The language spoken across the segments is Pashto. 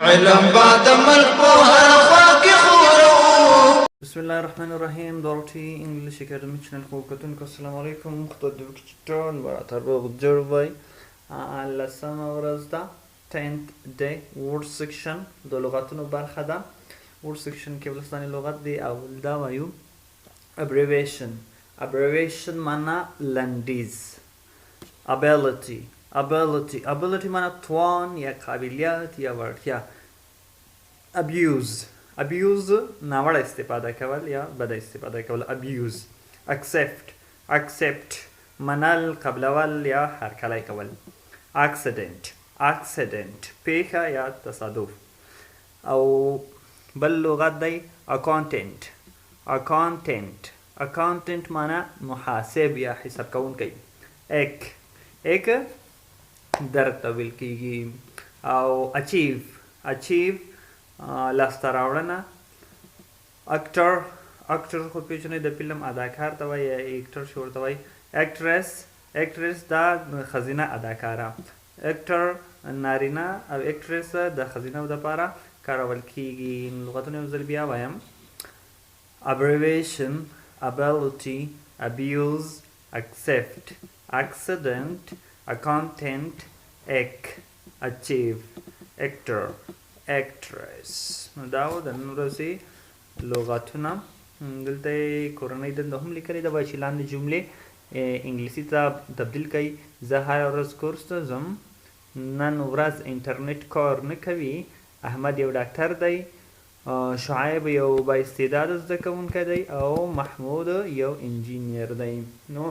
علم بعد ملک په هر خوا کې خورو. بسم الله الرحمن الرحیم. دورتی انگلیش اکادمی چنل کو کتونکو السلام علیکم. خدای دې چټون براتر به جوړ وای. لسم ورځ ده 10th day word section د لغاتونو برخه ده. word section کې ولستاني لغت دی اول دا وایو abbreviation. abbreviation معنا لنډیز. ability معنا توان یا قابلیت یا وړتیا. abuse ناوړه استفاده کول یا بد استفاده کول. abuse. accept منل قبلول یا هرکلی کول. accident پیښه یا تصادف. او بل لغت دی accountant معنا محاسب یا حساب کوونکی. ایک درد ته ویل کیږي. او achieve لاسته راوړنه. اکټر خو پیژنئ د فلم اداکار ته وایي یا ایکټر چې ورته وایي. اکټرس دا ښځینه اداکاره. اکټر نارینه او اکټرس د ښځینه دپاره کارول کیږي. لغتونه یو ځل بیا وایم. abbreviation, ability, abuse, accept, accident, accountant, achieve, actor, actress. نو دا و د نن ورځې لغاتونه. دلته یې کورنۍ دنده هم لیکلې ده چې لاندې جملې انګلیسي ته تبدیل کوي. زه هره ورځ کورس ته ځم. نن ورځ انټرنیټ کار نه کوي. احمد یو ډاکټر دی. شعیب یو با استعداده زده کوونکی دی او محمود یو انجینیر دی. نو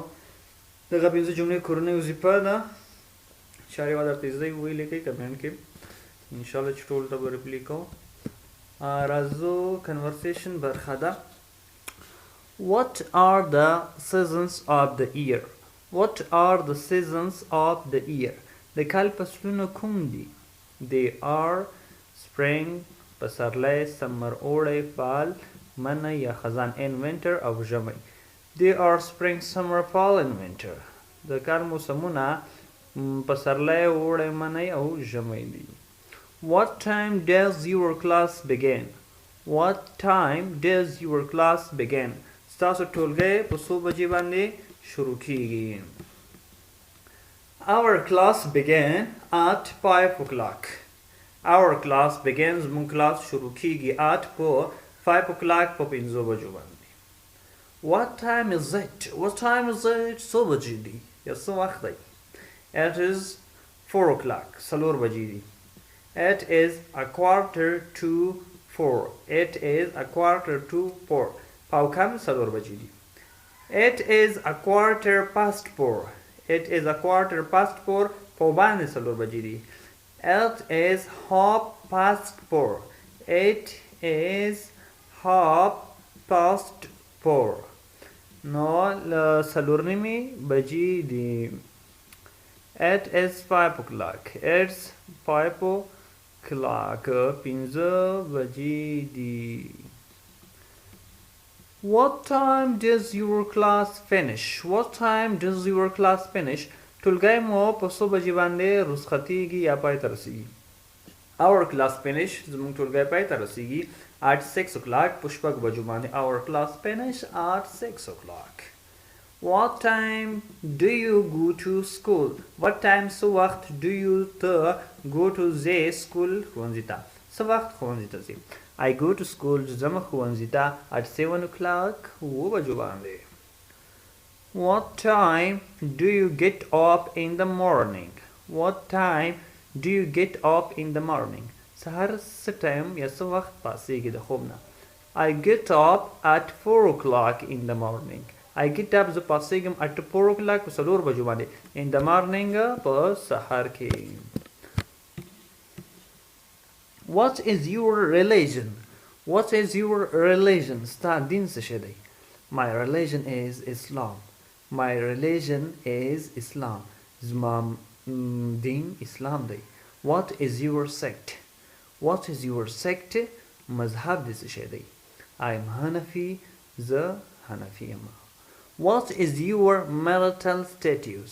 دغه پنځه جملې کورنۍ وظیفه ده. چارې یوه درته زده ولیکئ کمنټ کې انشاءالله چې ټول ته به ریپلی کوم. راځو کنورسیشن برخه ده. What are the seasons of the year? What are the seasons of the year? د کال فصلونه کوم دي؟ They are spring پسرلی، summer اوړی، fall منی یا خزان، and winter او ژمی. They are spring, summer, fall and winter. د کال موسمونه پسرلی، اوړی، منی او ژمی دي. What time does your class begin? What time does your class begin? ستاسو ټولګی په څو بجې باندې شروع کیږي؟ Our class began at 5 o'clock. Our class begins زموږ کلاس شروع کیږي at په 5 o'clock په 5 بجو باندې. What time is it? What time is it? څو بجې دي یا څه وخت دی؟ It is 4 o'clock. څلور بجې دي. It is a quarter to 4. It is a quarter to 4. پاو کم څلور بجې دي. It is a quarter past 4. It is a quarter past 4. پاو باندې څلور بجې دي. It is half past 4. It is half past 4. نو څلور نیمې بجې دي. It is 5 o'clock. It's 5 o'clock. پنځه بجې دي. What time does your class finish? What time does your class finish? ټولګی مو په څو بجې باندې رخصتېږي یا پای ته رسېږي؟ Our class finish زموږ ټولګی پای ته رسېږي at 6 o'clock په شپږ بجو باندې. Our class finish at 6 o'clock. What time do you go to school? What time څه وخت do you ته go to the school ښوونځي ته؟ څه وخت ښوونځي ته ځې؟ I go to school ځم ښوونځي ته at 7 o'clock اوه بجو باندې. What time do you get up in the morning? What time do you get up in the morning? سهار څه ټایم یا څه وخت پاسېږي د خوب نه؟ I get up at 4 o'clock in the morning. I get up زه پاسېږم at 4 o'clock په څلور بجو باندې. In the morning په سهار کې. What is your religion? What is your religion? ستا دین څه شی دی؟ My religion is Islam. My religion is Islam. زما دین اسلام دی. What is your sect? What is your sect? مذهب دې څه شی دی؟ I am Hanafi. زه حنفی یم. What is your marital status?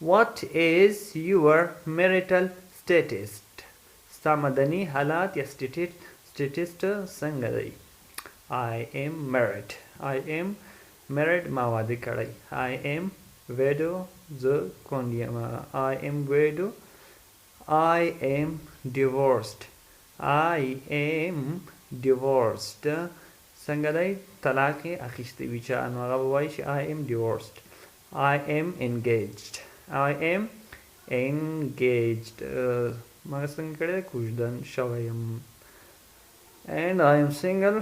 What is your marital status? ستا مدني حالات یا سټیټسټ څنګه دی؟ I am married. I am married ما واده کړی. I am widow زه کونډ یم. I am widow. I am divorced. I am divorced. څنګه دی؟ طلاق یې اخیستی وي چا نو هغه به وایي چې I am divorced. I am engaged. I am engaged. ما څنګه کړی دی؟ کوژدن شوی یم. And I am single.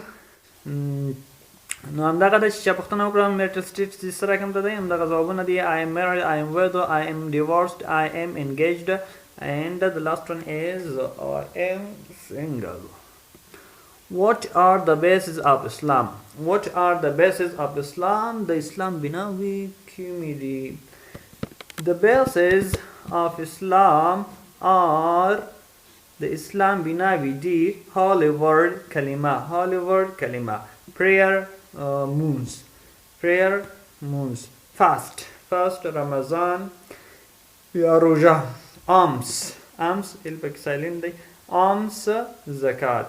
نو همدغه ده چې چا پوښتنه وکړه marital status دې څه رقم ته دی، همدغه ځوابونه دي. I am married, I am widow, I am divorced, I am engaged, and the last one is I am single. What are the bases of Islam? What are the bases of Islam? The Islam binawi community. The bases of Islam are the Islam binawi di holy word kalima. Holy word kalima. Prayer moons. Prayer moons. Fast Ramadan ya roja. Alms ilbak silent day. Alms zakat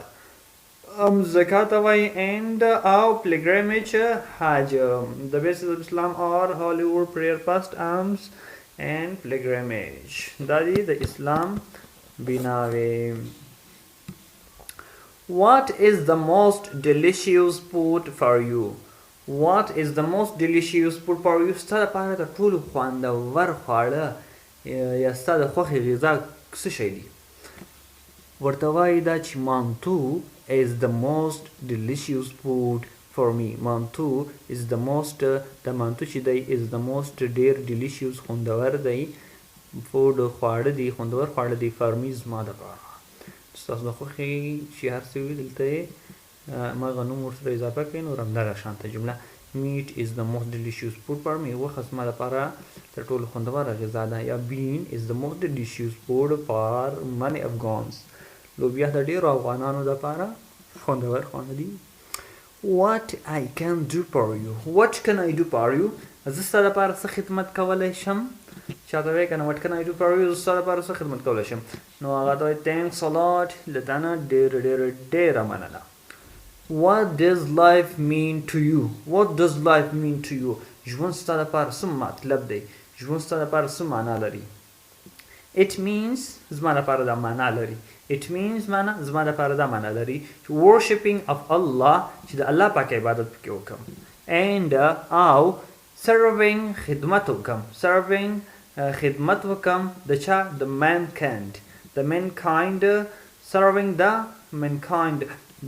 away, and our pilgrimage hajj. The basis of Islam are holy word, prayer, fast, alms, and pilgrimage. That is the Islam binawe. What is the most delicious food for you? What is the most delicious food for you? ستاسو لپاره تر ټولو خوندور خواړه یا ستاسو د خوښې غذا څه شی دی؟ ورته وایي دا چې مانتو is the most delicious food for me. مانتو is the most د مانتو چې دی is the most ډیر delicious خوندور دی food خواړه دی خوندور خواړه دی for me زما دپاره. ستاسو د خوښې چې هر څه وي دلته یې مغه نوم ورسره اضافه کړئ نو همدغه شانته جمله meat is the most delicious food for me. وخه زما دپاره تر ټولو خوندوره غذا ده. یا bean is the most delicious food for many Afghans. لوبیا د ډېرو افغانانو دپاره خوندور خواړه دي. What I can do for you. What can I do for you. زه ستا دپاره څه خدمت کولی شم؟ چاته وایي که نه what can I do for you. زه ستا دپاره څه خدمت کولی شم؟ نو هغه ته وایي thanks a lot. له تا نه ډېره مننه. What does life mean to you. What does life mean to you. ژوند ستا دپاره څه مطلب دی؟ ژوند ستا دپاره څه معنا لري؟ It means زما دپاره دا معنا لري. It means زما دپاره دا معنا لري worshipping of Allah چې د الله پاک عبادت پکې وکړم and او serving خدمت وکړم د چا د mankind serving the mankind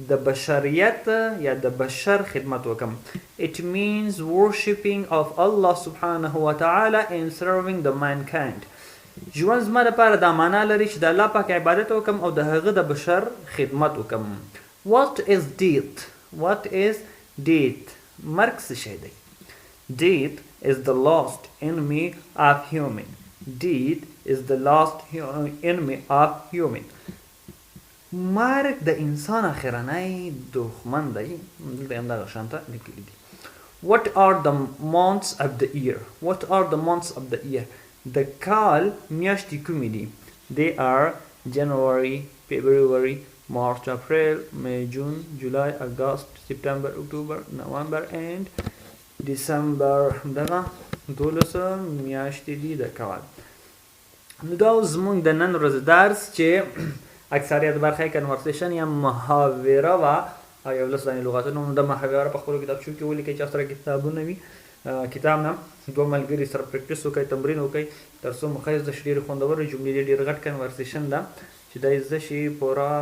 د بشریت یا د بشر خدمت وکړم. It means worshipping of Allah subhanahu wa ta'ala and serving the mankind. ژوند زما دپاره دا معنا لري چې د الله پاک عبادت وکړم او د هغه د بشر خدمت وکړم. What is death. مرګ څه شی دی؟ Death is the last enemy of human. مرګ د انسان اخرنی دښمن دی. دلته همدغه شانته لیکلي دي. What are the months of the year. د کال میاشتې کومې دي؟ They are January, February, March, April, May, June, July, August, September, October, November and December. دغه 12 میاشتې دي د کال. نو دا زموږ د نن ورځې درس چې اکثریت برخه یې کنورسیشن یا محاوره وه او یو لس دانې لغاتونه د محاوره په خپلو کتابچو کې ولیکئ چې سره کتابونه وي کتاب نه دوه ملګري سره پریکټس وکړئ تمرین وکړئ تر څو مخه زده شي. ډېرې خوندورې جملې دي ډېر غټ کنورسیشن ده چې دا یې زده شي پوره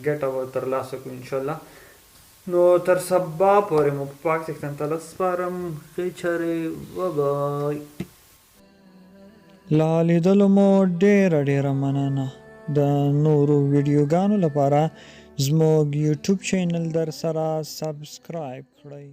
ګټه به ترلاسه کړو انشاءالله. نو تر سبا پورې مو په پاک سیکشن ته سپارم. ښې چارې وبای. له لیدلو مو ډېره مننه. د نورو ویډیوګانو لپاره زموږ یوټیوب چینل در سره سبسکرایب کړئ.